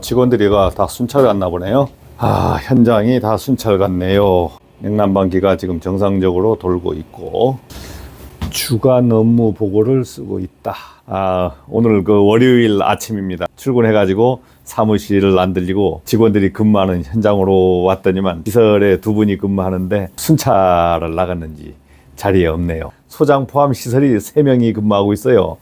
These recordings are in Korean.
직원들이가 다 순찰 갔나 보네요. 현장이 다 순찰 갔네요. 냉난방기가 지금 정상적으로 돌고 있고 주간 업무 보고를 쓰고 있다. 오늘 그 월요일 아침입니다. 출근해가지고 사무실을 안 들리고 직원들이 근무하는 현장으로 왔더니만 시설에 두 분이 근무하는데 순찰을 나갔는지 자리에 없네요. 소장 포함 시설이 3명이 근무하고 있어요.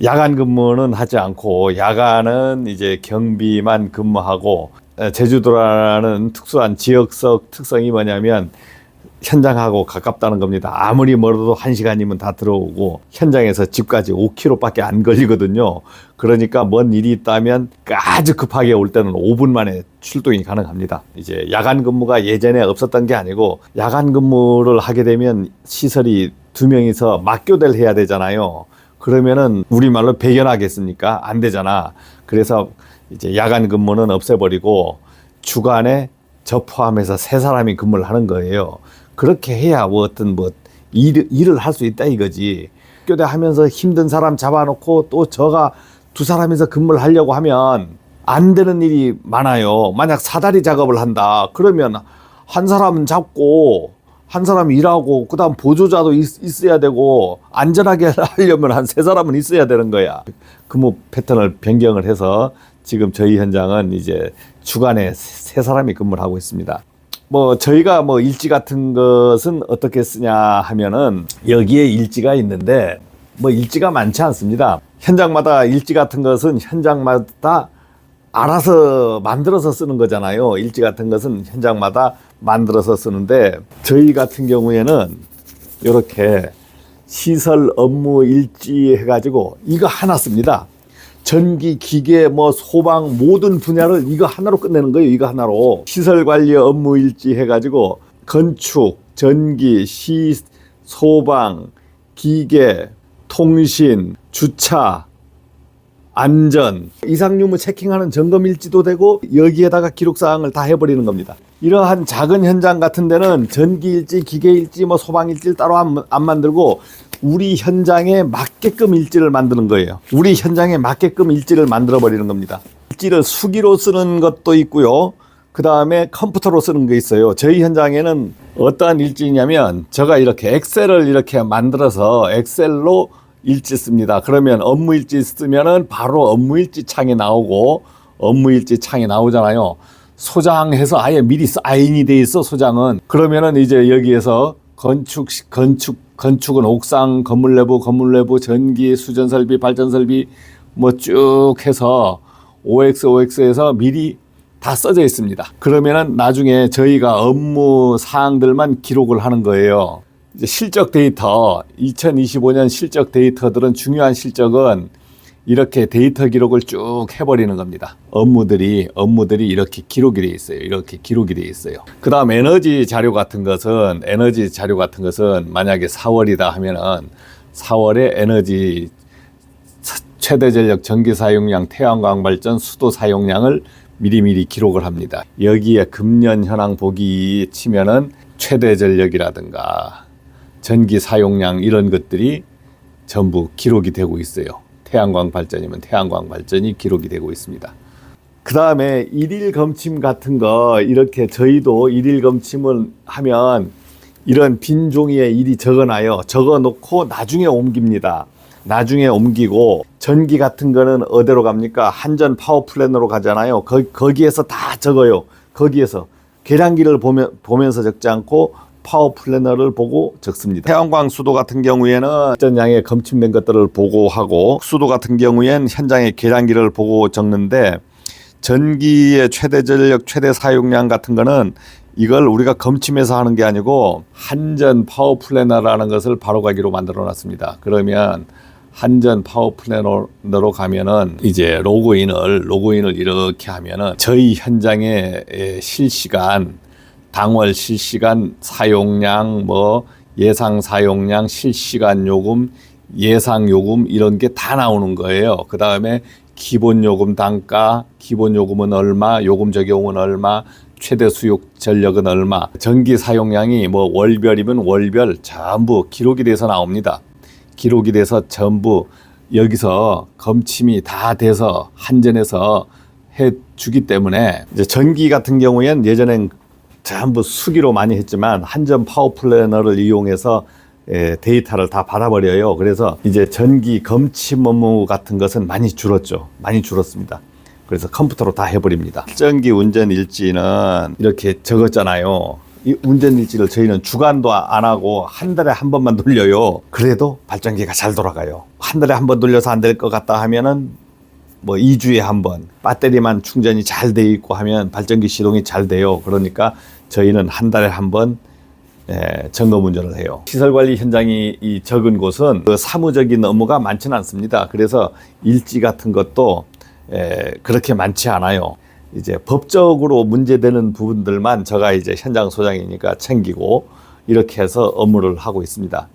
야간 근무는 하지 않고 야간은 이제 경비만 근무하고, 제주도라는 특수한 지역적 특성이 뭐냐면 현장하고 가깝다는 겁니다. 아무리 멀어도 1시간이면 다 들어오고 현장에서 집까지 5km밖에 안 걸리거든요. 그러니까 뭔 일이 있다면 아주 급하게 올 때는 5분 만에 출동이 가능합니다. 이제 야간 근무가 예전에 없었던 게 아니고 야간 근무를 하게 되면 시설이 2명이서 맞교대를 해야 되잖아요. 그러면은 우리말로 배견하겠습니까? 안 되잖아. 그래서 이제 야간 근무는 없애버리고 주간에 저 포함해서 3사람이 근무를 하는 거예요. 그렇게 해야 일을 할 수 있다 이거지. 교대 하면서 힘든 사람 잡아놓고 또 저가 2사람이서 근무를 하려고 하면 안 되는 일이 많아요. 만약 사다리 작업을 한다. 그러면 한 사람은 잡고 한 사람이 일하고 그다음 보조자도 있어야 되고 안전하게 하려면 한 3사람은 있어야 되는 거야. 근무 패턴을 변경을 해서 지금 저희 현장은 이제 주간에 3사람이 근무를 하고 있습니다. 저희가 일지 같은 것은 어떻게 쓰냐 하면은 여기에 일지가 있는데 일지가 많지 않습니다. 현장마다 일지 같은 것은 현장마다 알아서 만들어서 쓰는 거잖아요. 일지 같은 것은 현장마다 만들어서 쓰는데 저희 같은 경우에는 이렇게 시설 업무 일지 해가지고 이거 하나 씁니다. 전기, 기계, 소방 모든 분야를 이거 하나로 끝내는 거예요. 이거 하나로. 시설 관리 업무 일지 해가지고 건축, 전기, 소방, 기계, 통신, 주차, 안전, 이상유무 체킹하는 점검 일지도 되고 여기에다가 기록사항을 다 해버리는 겁니다. 이러한 작은 현장 같은 데는 전기 일지, 기계 일지, 소방 일지를 따로 안 만들고 우리 현장에 맞게끔 일지를 만드는 거예요. 우리 현장에 맞게끔 일지를 만들어 버리는 겁니다. 일지를 수기로 쓰는 것도 있고요. 그 다음에 컴퓨터로 쓰는 게 있어요. 저희 현장에는 어떠한 일지냐면 제가 이렇게 엑셀을 이렇게 만들어서 엑셀로 일지 씁니다. 그러면 업무 일지 쓰면은 바로 업무 일지 창이 나오고 업무 일지 창이 나오잖아요. 소장해서 아예 미리 사인이 돼 있어. 소장은. 그러면은 이제 여기에서 건축은 옥상, 건물 내부, 전기, 수전 설비, 발전 설비 쭉 해서 OX에서 미리 다 써져 있습니다. 그러면은 나중에 저희가 업무 사항들만 기록을 하는 거예요. 이제 실적 데이터, 2025년 실적 데이터들은 중요한 실적은 이렇게 데이터 기록을 쭉 해버리는 겁니다. 업무들이 이렇게 기록이 돼 있어요. 이렇게 기록이 돼 있어요. 그 다음 에너지 자료 같은 것은 만약에 4월이다 하면은 4월에 에너지 최대 전력 전기 사용량, 태양광 발전, 수도 사용량을 미리미리 기록을 합니다. 여기에 금년 현황 보기 치면은 최대 전력이라든가 전기 사용량 이런 것들이 전부 기록이 되고 있어요. 태양광 발전이면 태양광 발전이 기록이 되고 있습니다. 그 다음에 일일 검침 같은 거 이렇게 저희도 일일 검침을 하면 이런 빈 종이에 일이 적어놔요. 적어놓고 나중에 옮깁니다. 나중에 옮기고 전기 같은 거는 어디로 갑니까? 한전 파워플랜으로 가잖아요. 거기에서 다 적어요. 거기에서 계량기를 보면서 적지 않고 파워 플래너를 보고 적습니다. 태양광 수도 같은 경우에는 어떤 양의 검침된 것들을 보고하고 수도 같은 경우엔 현장의 계량기를 보고 적는데 전기의 최대 전력, 최대 사용량 같은 거는 이걸 우리가 검침해서 하는 게 아니고 한전 파워 플래너라는 것을 바로 가기로 만들어 놨습니다. 그러면 한전 파워 플래너로 가면은 이제 로그인을 이렇게 하면은 저희 현장의 당월 실시간 사용량, 예상 사용량, 실시간 요금, 예상 요금 이런 게 다 나오는 거예요. 그 다음에 기본 요금 단가, 기본 요금은 얼마, 요금 적용은 얼마, 최대 수요 전력은 얼마, 전기 사용량이 월별이면 월별 전부 기록이 돼서 나옵니다. 기록이 돼서 전부 여기서 검침이 다 돼서 한전에서 주기 때문에 이제 전기 같은 경우에는 예전엔 전부 수기로 많이 했지만 한전 파워 플래너를 이용해서 데이터를 다 받아버려요. 그래서 이제 전기 검침 업무 같은 것은 많이 줄었죠. 많이 줄었습니다. 그래서 컴퓨터로 다 해버립니다. 발전기 운전 일지는 이렇게 적었잖아요. 이 운전 일지를 저희는 주간도 안 하고 한 달에 한 번만 돌려요. 그래도 발전기가 잘 돌아가요. 한 달에 한 번 돌려서 안 될 것 같다 하면은 뭐 2주에 한 번 배터리만 충전이 잘 돼 있고 하면 발전기 시동이 잘 돼요. 그러니까 저희는 한 달에 한 번 점검 운전을 해요. 시설관리 현장이 이 적은 곳은 그 사무적인 업무가 많지는 않습니다. 그래서 일지 같은 것도 그렇게 많지 않아요. 이제 법적으로 문제되는 부분들만 제가 이제 현장 소장이니까 챙기고 이렇게 해서 업무를 하고 있습니다.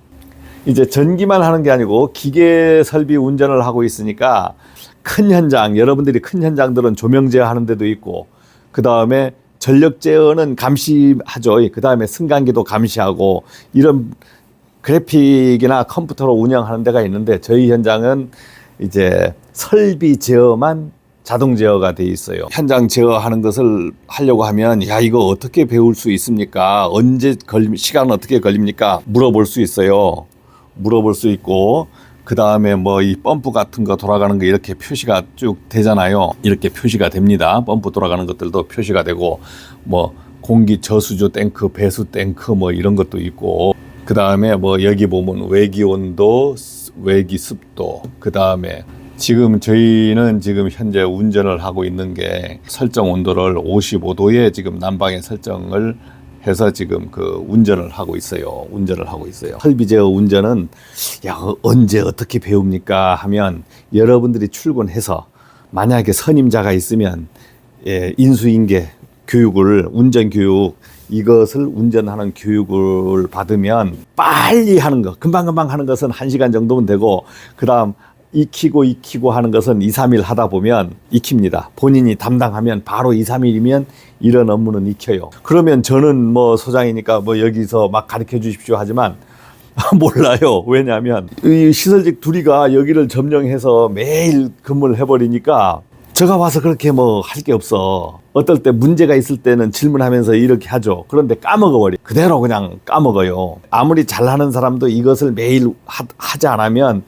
이제 전기만 하는 게 아니고 기계 설비 운전을 하고 있으니까 큰 현장, 여러분들이 큰 현장들은 조명 제어하는 데도 있고, 그 다음에 전력 제어는 감시하죠. 그 다음에 승강기도 감시하고, 이런 그래픽이나 컴퓨터로 운영하는 데가 있는데, 저희 현장은 이제 설비 제어만 자동 제어가 돼 있어요. 현장 제어하는 것을 하려고 하면, 야, 이거 어떻게 배울 수 있습니까? 시간은 어떻게 걸립니까? 물어볼 수 있어요. 물어볼 수 있고, 그 다음에 뭐 이 펌프 같은 거 돌아가는 거 이렇게 표시가 쭉 되잖아요. 이렇게 표시가 됩니다. 펌프 돌아가는 것들도 표시가 되고, 뭐 공기 저수조 탱크, 배수 탱크 뭐 이런 것도 있고, 그 다음에 뭐 여기 보면 외기 온도, 외기 습도, 그 다음에 지금 저희는 지금 현재 운전을 하고 있는 게 설정 온도를 55도에 지금 난방에 설정을 해서 지금 그 운전을 하고 있어요. 설비 제어 운전은 야, 언제 어떻게 배웁니까 하면 여러분들이 출근해서 만약에 선임자가 있으면 인수인계 교육을 운전 교육 이것을 운전하는 교육을 받으면 빨리 하는 거 금방금방 하는 것은 1시간 정도면 되고 그다음 익히고 하는 것은 2, 3일 하다 보면 익힙니다. 본인이 담당하면 바로 2, 3일이면 이런 업무는 익혀요. 그러면 저는 뭐 소장이니까 뭐 여기서 막 가르쳐 주십시오 하지만 몰라요. 왜냐하면 이 시설직 둘이가 여기를 점령해서 매일 근무를 해버리니까 제가 와서 그렇게 뭐 할 게 없어. 어떨 때 문제가 있을 때는 질문하면서 이렇게 하죠. 그런데 까먹어버려. 그대로 그냥 까먹어요. 아무리 잘하는 사람도 이것을 매일 하지 않으면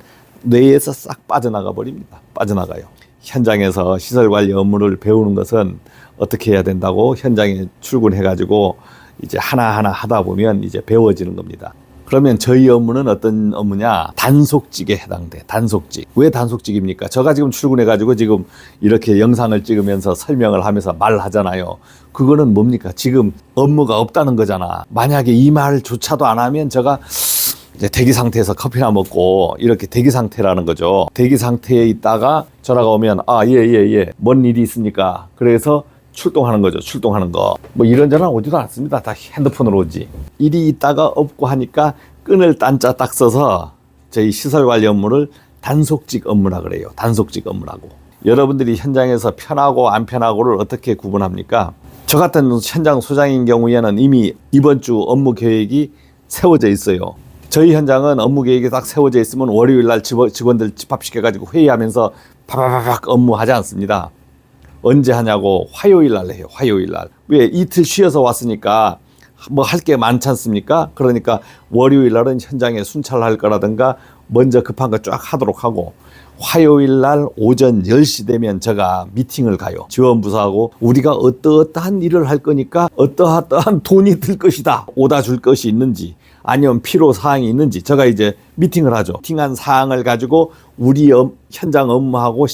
뇌에서 싹 빠져나가 버립니다. 빠져나가요. 현장에서 시설관리 업무를 배우는 것은 어떻게 해야 된다고 현장에 출근해가지고 이제 하나하나 하다 보면 이제 배워지는 겁니다. 그러면 저희 업무는 어떤 업무냐? 단속직에 해당돼. 단속직. 왜 단속직입니까? 제가 지금 출근해가지고 지금 이렇게 영상을 찍으면서 설명을 하면서 말하잖아요. 그거는 뭡니까? 지금 업무가 없다는 거잖아. 만약에 이 말조차도 안 하면 제가 이제 대기 상태에서 커피나 먹고 이렇게 대기 상태라는 거죠. 대기 상태에 있다가 전화가 오면 예. 뭔 일이 있습니까? 그래서 출동하는 거죠. 출동하는 거. 뭐 이런저런 오지도 않습니다. 다 핸드폰으로 오지. 일이 있다가 없고 하니까 끈을 딴자 딱 써서 저희 시설관리 업무를 단속직 업무라 그래요. 단속직 업무라고. 여러분들이 현장에서 편하고 안 편하고를 어떻게 구분합니까? 저 같은 현장 소장인 경우에는 이미 이번 주 업무 계획이 세워져 있어요. 저희 현장은 업무 계획이 딱 세워져 있으면 월요일 날 직원들 집합시켜가지고 회의하면서 파파파박 업무하지 않습니다. 언제 하냐고 화요일 날 해요. 화요일 날. 왜? 이틀 쉬어서 왔으니까 뭐 할 게 많지 않습니까? 그러니까 월요일 날은 현장에 순찰할 거라든가 먼저 급한 거 쫙 하도록 하고 화요일 날 오전 10시 되면 제가 미팅을 가요. 지원부서하고 우리가 어떠한 일을 할 거니까 어떠한 돈이 들 것이다. 오다 줄 것이 있는지 아니면 필요 사항이 있는지 제가 이제 미팅을 하죠. 미팅한 사항을 가지고 우리 현장 업무하고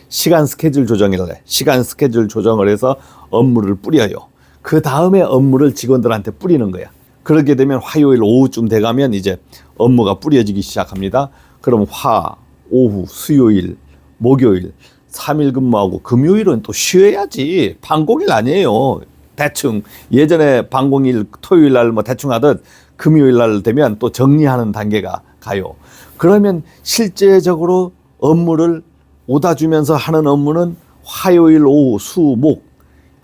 시간 스케줄 조정을 해. 시간 스케줄 조정을 해서 업무를 뿌려요. 그 다음에 업무를 직원들한테 뿌리는 거야. 그렇게 되면 화요일 오후쯤 돼가면 이제 업무가 뿌려지기 시작합니다. 그럼 오후, 수요일, 목요일 3일 근무하고 금요일은 또 쉬어야지. 반공일 아니에요. 대충 예전에 반공일 토요일 날 뭐 대충 하듯 금요일 날 되면 또 정리하는 단계가 가요. 그러면 실제적으로 업무를 오다 주면서 하는 업무는 화요일 오후, 수, 목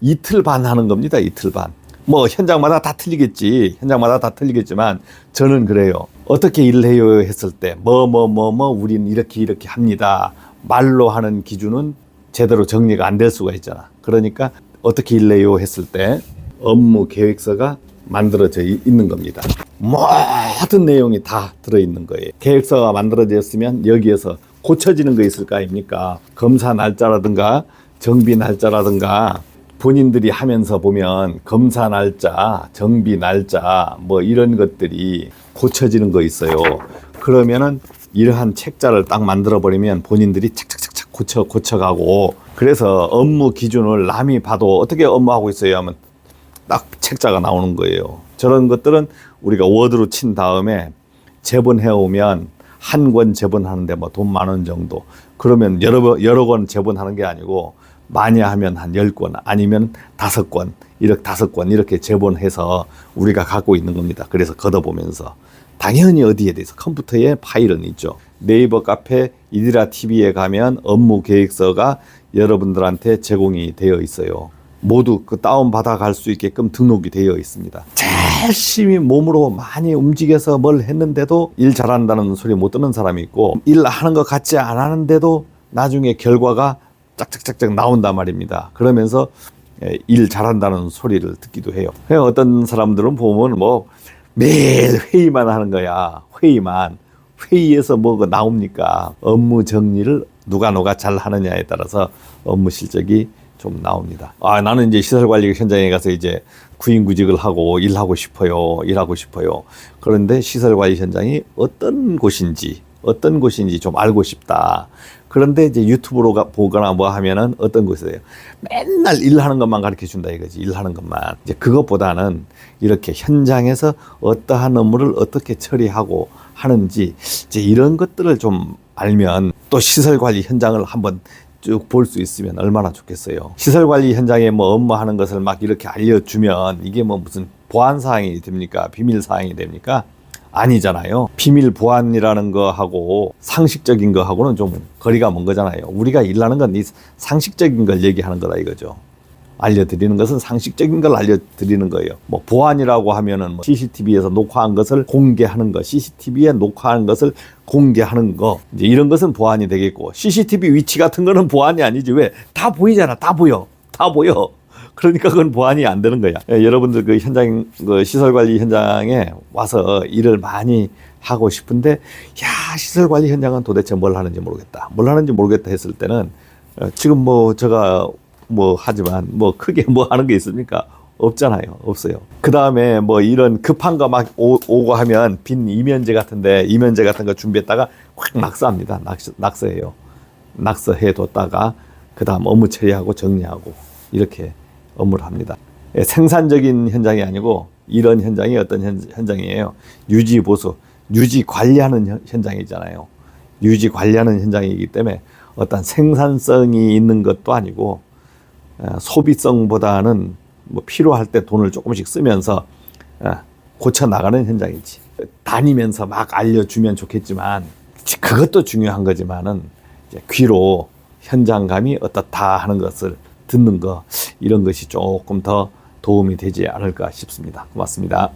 이틀 반 하는 겁니다. 이틀 반. 뭐 현장마다 다 틀리겠지. 현장마다 다 틀리겠지만 저는 그래요. 어떻게 일을 해요 했을 때 우린 이렇게 합니다. 말로 하는 기준은 제대로 정리가 안 될 수가 있잖아. 그러니까 어떻게 일래요 했을 때 업무 계획서가 만들어져 있는 겁니다. 모든 내용이 다 들어있는 거예요. 계획서가 만들어졌으면 여기에서 고쳐지는 거 있을 거 아닙니까? 검사 날짜라든가 정비 날짜라든가 본인들이 하면서 보면 검사 날짜, 정비 날짜 뭐 이런 것들이 고쳐지는 거 있어요. 그러면은 이러한 책자를 딱 만들어 버리면 본인들이 착착착착 고쳐가고, 그래서 업무 기준을 남이 봐도 어떻게 업무하고 있어요 하면 딱 책자가 나오는 거예요. 저런 것들은 우리가 워드로 친 다음에 제본해 오면 한 권 제본하는데 뭐 돈 10,000원 정도. 그러면 여러 권 제본하는 게 아니고 많이 하면 한 10권 아니면 5권, 이렇게 5권 이렇게 제본해서 우리가 갖고 있는 겁니다. 그래서 걷어보면서 당연히 어디에 대해서 컴퓨터에 파일은 있죠. 네이버 카페 이디라 TV에 가면 업무 계획서가 여러분들한테 제공이 되어 있어요. 모두 그 다운 받아 갈 수 있게끔 등록이 되어 있습니다. 열심히 몸으로 많이 움직여서 뭘 했는데도 일 잘한다는 소리 못 듣는 사람이 있고, 일 하는 것 같지 안 하는데도 나중에 결과가 짝짝짝짝 나온단 말입니다. 그러면서 일 잘한다는 소리를 듣기도 해요. 어떤 사람들은 보면 뭐 매일 회의만 하는 거야. 회의에서 뭐가 나옵니까? 업무 정리를 누가 잘 하느냐에 따라서 업무 실적이 좀 나옵니다. 나는 이제 시설관리 현장에 가서 이제 구인구직을 하고 일하고 싶어요. 그런데 시설관리 현장이 어떤 곳인지 좀 알고 싶다. 그런데 이제 유튜브로 보거나 뭐 하면은 어떤 곳이에요? 맨날 일하는 것만 가르쳐 준다 이거지. 일하는 것만. 이제 그것보다는 이렇게 현장에서 어떠한 업무를 어떻게 처리하고 하는지 이제 이런 것들을 좀 알면 또 시설관리 현장을 한번 쭉 볼 수 있으면 얼마나 좋겠어요. 시설관리 현장에 뭐 업무하는 것을 막 이렇게 알려주면 이게 뭐 무슨 보안사항이 됩니까? 비밀사항이 됩니까? 아니잖아요. 비밀 보안이라는 거하고 상식적인 거하고는 좀 거리가 먼 거잖아요. 우리가 일하는 건 이 상식적인 걸 얘기하는 거다 이거죠. 알려드리는 것은 상식적인 걸 알려드리는 거예요. 뭐 보안이라고 하면은 뭐 CCTV에서 녹화한 것을 공개하는 거, CCTV에 녹화한 것을 공개하는 거, 이제 이런 것은 보안이 되겠고, CCTV 위치 같은 거는 보안이 아니지. 왜? 다 보이잖아. 다 보여. 그러니까 그건 보안이 안 되는 거야. 여러분들 그 현장, 그 시설관리 현장에 와서 일을 많이 하고 싶은데, 시설관리 현장은 도대체 뭘 하는지 모르겠다 했을 때는, 지금 뭐 제가 뭐 하지만 뭐 크게 뭐 하는 게 있습니까? 없잖아요. 없어요. 그 다음에 뭐 이런 급한 거 막 오고 하면 빈 이면제 같은 거 준비했다가 확 낙서합니다. 낙서해요. 낙서해 뒀다가 그 다음 업무 처리하고 정리하고 이렇게 업무를 합니다. 생산적인 현장이 아니고 이런 현장이 어떤 현장이에요? 유지 보수, 유지 관리하는 현장이잖아요. 유지 관리하는 현장이기 때문에 어떤 생산성이 있는 것도 아니고 소비성보다는 뭐 필요할 때 돈을 조금씩 쓰면서 고쳐 나가는 현장이지. 다니면서 막 알려주면 좋겠지만 그것도 중요한 거지만은 이제 귀로 현장감이 어떻다 하는 것을 듣는 거, 이런 것이 조금 더 도움이 되지 않을까 싶습니다. 고맙습니다.